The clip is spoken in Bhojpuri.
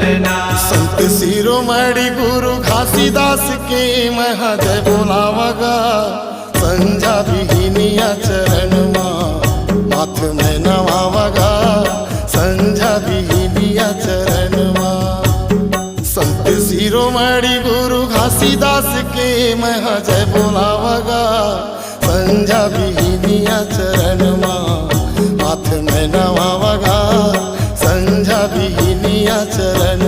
चरणा। संत शिरोमणि गुरु घासीदास के महा जय बोलावगा, संझा बिहिनिया चरण माथ में नवावगा, संझा बिहिनिया चरण। संत शिरोमणि गुरु घासीदास के महा जय बोलावगा, संझा बिहिनिया चरण माथ में नवावगा, संझा बिहिनिया चरण।